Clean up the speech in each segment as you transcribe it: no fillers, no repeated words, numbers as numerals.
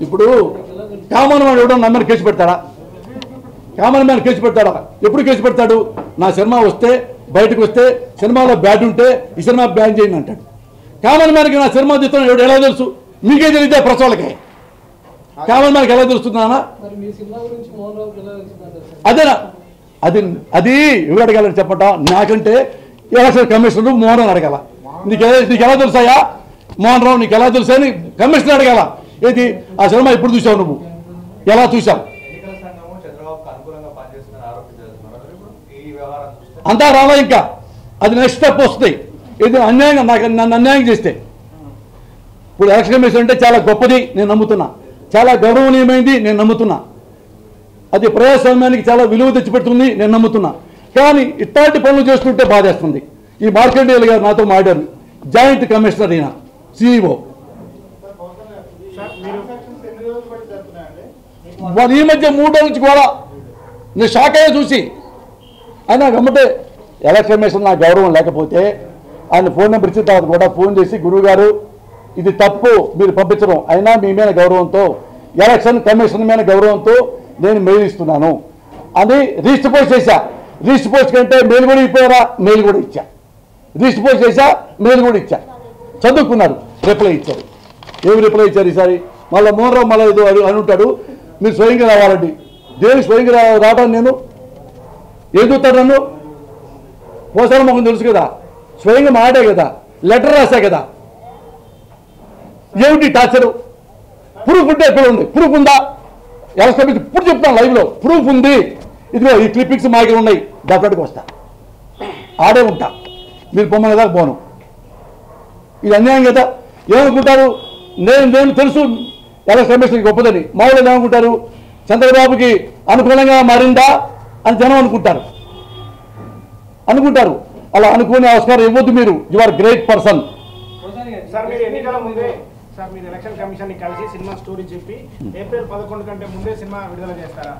ఇప్పుడు common man ఎవడో నమ్మని కేసు పెడతాడా? కామన్ మ్యాన్ కేసు పెడతాడా? ఎప్పుడు కేసు పెడతాడు? నా సినిమా వస్తే బయటకు వస్తే సినిమాలో బ్యాడ్ ఉంటే ఈ సినిమా బ్యాన్ చేయండి అంటాడు. కామన్ మ్యాన్కి నా సినిమా తీస్తాను ఎవడు ఎలా తెలుసు? మీకే తెలియదే ప్రెస్ వాళ్ళకి. కామన్ మ్యాన్కి ఎలా తెలుస్తుందా? అదేనా? అది ఎవరు అడగాలని చెప్పటం? నాకంటే ఎలక్షన్ కమిషనర్ మోహన్ రావు అడగాల. నీకు ఎలా తెలుసాయా మోహన్ రావు? నీకు ఎలా తెలుసా అని కమిషనర్ అడగాల. ఏది ఆ సినిమా ఎప్పుడు చూసావు? నువ్వు ఎలా చూసావు? అంతా రావా ఇంకా? అది నెక్స్ట్ స్టెప్ వస్తుంది. ఇది అన్యాయంగా నన్ను అన్యాయం చేస్తే. ఇప్పుడు ఎలక్షన్ కమిషన్ అంటే చాలా గొప్పది నేను నమ్ముతున్నా, చాలా గౌరవనీయమైంది నేను నమ్ముతున్నా, అది ప్రజాస్వామ్యానికి చాలా విలువ తెచ్చిపెడుతుంది నేను నమ్ముతున్నా. కానీ ఇట్లాంటి పనులు చేస్తుంటే బాధేస్తుంది. ఈ మార్కండేయులు గారు నాతో మాట్లాడారు, జాయింట్ కమిషనర్ అయినా సిఇఓ. ఈ మధ్య 3 రోజుల నుంచి కూడా నేను షాక్ అయ్యే చూసి. ఆయన వెంబటే ఎలక్షన్ కమిషన్ నా గౌరవం లేకపోతే ఆయన ఫోన్ నెంబర్ ఇచ్చిన తర్వాత కూడా ఫోన్ చేసి, గురువు గారు ఇది తప్పు మీరు పంపించడం, అయినా మీ మీద గౌరవంతో ఎలక్షన్ కమిషన్ మీద గౌరవంతో నేను మెయిల్ ఇస్తున్నాను అని రిజిస్టర్ పోస్ట్ చేశా. రిజిస్టర్ పోస్ట్ కంటే మెయిల్ కూడా ఇచ్చారా? మెయిల్ కూడా ఇచ్చా. రిజిస్టర్ పోస్ట్ చేశా, మెయిల్ కూడా ఇచ్చా. చదువుకున్నారు, రిప్లై ఇచ్చారు. ఏమి రిప్లై ఇచ్చారు ఈసారి? మళ్ళీ మోహన్ రావు మళ్ళీ ఏదో అని ఉంటాడు, మీరు స్వయంగా రావాలండి. దేనికి స్వయంగా రావడానికి నేను ఏం చూస్తాడు? నన్ను పోసారం మొహం తెలుసు కదా, స్వయంగా మాడే కదా, లెటర్ రాసా కదా. ఏమిటి టార్చరు? ప్రూఫ్ ఉంటే ఎక్కడ ఉంది? ప్రూఫ్ ఉందా? ఎలక్షన్ ఇప్పుడు చెప్తాను లైవ్లో, ప్రూఫ్ ఉంది. ఇదిగో ఈ క్లిప్పింగ్స్ మా దగ్గర ఉన్నాయి, డెఫినెట్గా వస్తా, ఆడే ఉంటా. మీరు పొమ్మని కదా పోను. ఇది అన్యాయం కదా. ఏమనుకుంటారు? నేను తెలుసు ఎలక్షన్ కమిషన్ గొప్పదని. మామూలు ఏమనుకుంటారు? చంద్రబాబుకి అనుకూలంగా మారిందా అని జనం అనుకుంటారు. అలా అనుకునే అవసరం ఇవ్వద్దు. మీరు యు ఆర్ గ్రేట్ పర్సన్. మీరు ఎలక్షన్ కమిషన్ ని కలిసి సినిమా స్టోరీ చెప్పి ఏప్రిల్ 11 కంటే ముందే సినిమా విడుదల చేస్తారా?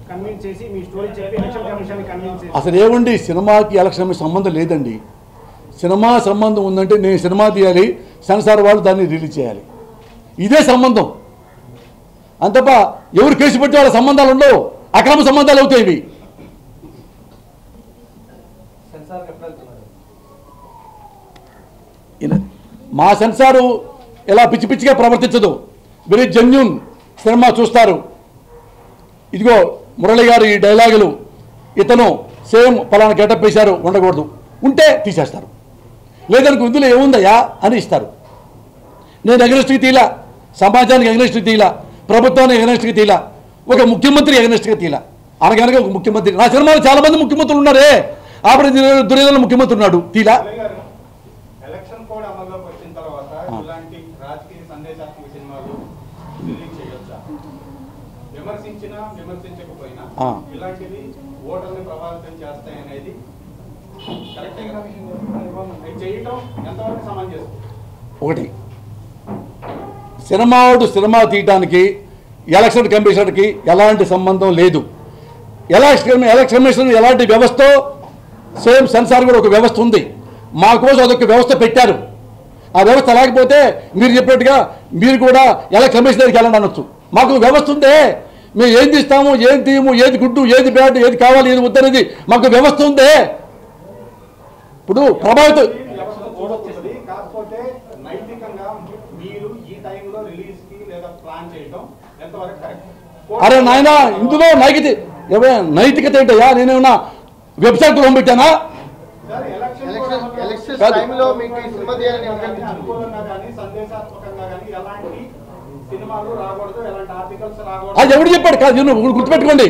కన్విన్స్ చేసి మీ స్టోరీ చెప్పి ఎలక్షన్ కమిషన్ ని కన్విన్స్ చేసి. అసలు ఏమండి, సినిమాకి ఎలక్షన్ సంబంధం లేదండి. సినిమా సంబంధం ఉందంటే నేను సినిమా తీయాలి, సెన్సార్ వాళ్ళు దాన్ని రిలీజ్ చేయాలి, ఇదే సంబంధం. అంతప్ప ఎవరు కేసు పెట్టి వాళ్ళ సంబంధాలు ఉండవు, అక్రమ సంబంధాలు అవుతాయి ఇవి. మా సెన్సారు ఎలా పిచ్చి పిచ్చిగా ప్రవర్తించదు, వెరీ జెన్యూన్ సినిమా చూస్తారు. ఇదిగో మురళి గారు ఈ డైలాగులు, ఇతను సేమ్ పలానా గెటప్ వేశారు, ఉండకూడదు, ఉంటే తీసేస్తారు. లేదనుకో ఇందులో ఏముందయ్యా అని ఇస్తారు. నేను ఎగనెస్ట్కి తీలా, సమాజానికి ఎగనెస్ట్కి తీలా, ప్రభుత్వానికి ఎగనెస్ట్కి తీలా, ఒక ముఖ్యమంత్రి ఎగనెస్ట్గా తీలా. అనగనగా ఒక ముఖ్యమంత్రి, నా సినిమాలో చాలా మంది ముఖ్యమంత్రులు ఉన్నారే, ఆపడ దుర్యోధన ముఖ్యమంత్రి ఉన్నాడు, తీలా. ఒకటి, సినిమా తీయడానికి ఎలక్షన్ కమిషన్కి ఎలాంటి సంబంధం లేదు. ఎలక్షన్ కమిషన్ ఎలాంటి వ్యవస్థ, సేమ్ సెన్సార్ కూడా ఒక వ్యవస్థ ఉంది. మా కోసం అదొక వ్యవస్థ పెట్టారు. ఆ వ్యవస్థ లేకపోతే మీరు చెప్పినట్టుగా మీరు కూడా ఎలక్షన్ కమిషన్ దగ్గరికి వెళ్ళండి అనొచ్చు. మాకు వ్యవస్థ ఉందే, మేము ఏం తీస్తాము, ఏం తీయము, ఏది గుడ్డు, ఏది బ్యాడ్, ఏది కావాలి, ఏది వద్దనేది మాకు వ్యవస్థ ఉందే. ఇప్పుడు ప్రభావితం అరే నాయన, ఇందులో నైతికత ఏంటయ్యా? నేనేమన్నా వెబ్సైట్ లో పెట్టానా? అది ఎవడు చెప్పాడు? కాదు, గుర్తుపెట్టుకోండి.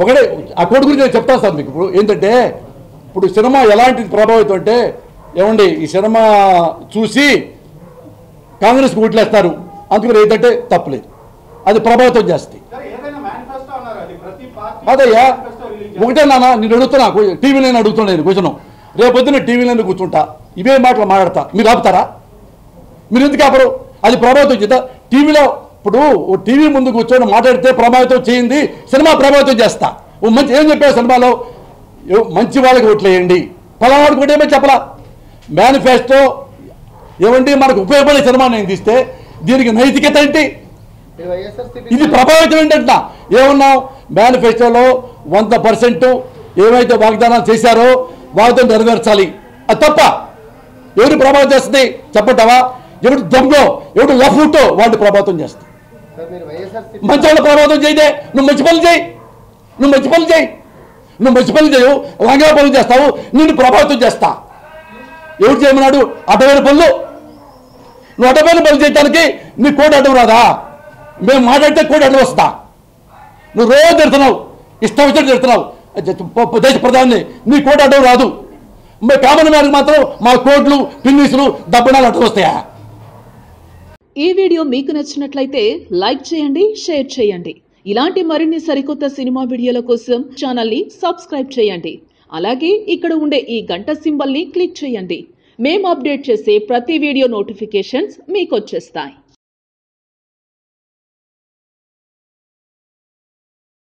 ఒకటే ఆ కోడ్ గురించి నేను చెప్తాను సార్ మీకు. ఇప్పుడు ఏంటంటే, ఇప్పుడు సినిమా ఎలాంటి ప్రభావితం అంటే, ఏమండి ఈ సినిమా చూసి కాంగ్రెస్కి ఓట్లేస్తారు, అందుకని ఏంటంటే తప్పులేదు, అది ప్రభావితం చేస్తుంది. అదయ్యా ఒకటే నాన్న, నేను అడుగుతున్నా, టీవీ నేను అడుగుతున్నా, నేను కూర్చున్నాను, రేపొద్దున టీవీలో కూర్చుంటా, ఇవే మాటలు మాట్లాడతా, మీరు ఆపుతారా? మీరు ఎందుకు ఆపరు? అది ప్రభావితం చేద్దా? టీవీలో ఇప్పుడు టీవీ ముందు కూర్చొని మాట్లాడితే ప్రభావితం చేయింది, సినిమా ప్రభావితం చేస్తా. ఓ మంచి ఏం చెప్పారు సినిమాలో, మంచి వాళ్ళకి ఓట్లేయండి, ఫలానాడికి ఓటేమో చెప్పలా. మేనిఫెస్టో ఏమండి మనకు ఉపయోగపడే సినిమా నేను తీస్తే దీనికి నైతికత ఏంటి? ఇది ప్రభావితం ఏంటంట. ఏమన్నాం మేనిఫెస్టోలో 100% ఏమైతే వాగ్దానాలు చేశారో వాగ్దానం నెరవేర్చాలి. అది తప్ప ఎవరు ప్రభావితం చేస్తుంది చెప్పంటావా? ఎవడు దొంగో ఎవడు లఫూటో వాళ్ళు ప్రభావితం చేస్తారు. మంచి వాళ్ళు ప్రభావితం చేయదే. నువ్వు మంచి పనులు చేయి, నువ్వు మంచి పనులు చేయి, నువ్వు మంచి పనులు చేయవు, లంగా పనులు చేస్తావు, నిన్ను ప్రభావితం చేస్తా. ఎవరు చేయమన్నాడు? అడ్డమైన పనులు. నువ్వు అడ్డమైన పనులు చేయడానికి నీ కోడి అడ్డం రాదా? మేము మాట్లాడితే కోడి అడ్డం వస్తా. నువ్వు రోజు తిడుతున్నావు, ఇష్టం వచ్చినట్టు తిడుతున్నావు దేశ ప్రధాని, నీ కోడి అడ్డం రాదు. మీ కామన్ మ్యాన్కి మాత్రం మా కోట్లు పిన్నీసులు దబ్బనాలు అడ్డం వస్తాయా? ఈ వీడియో మీకు నచ్చినట్లయితే లైక్ చేయండి, షేర్ చేయండి. ఇలాంటి మరిన్ని సరికొత్త సినిమా వీడియోల కోసం ఛానల్ని సబ్స్క్రైబ్ చేయండి. అలాగే ఇక్కడ ఉండే ఈ గంట సింబల్ని క్లిక్ చేయండి. మేము అప్డేట్ చేసే ప్రతి వీడియో నోటిఫికేషన్స్ మీకు వచ్చేస్తాయి.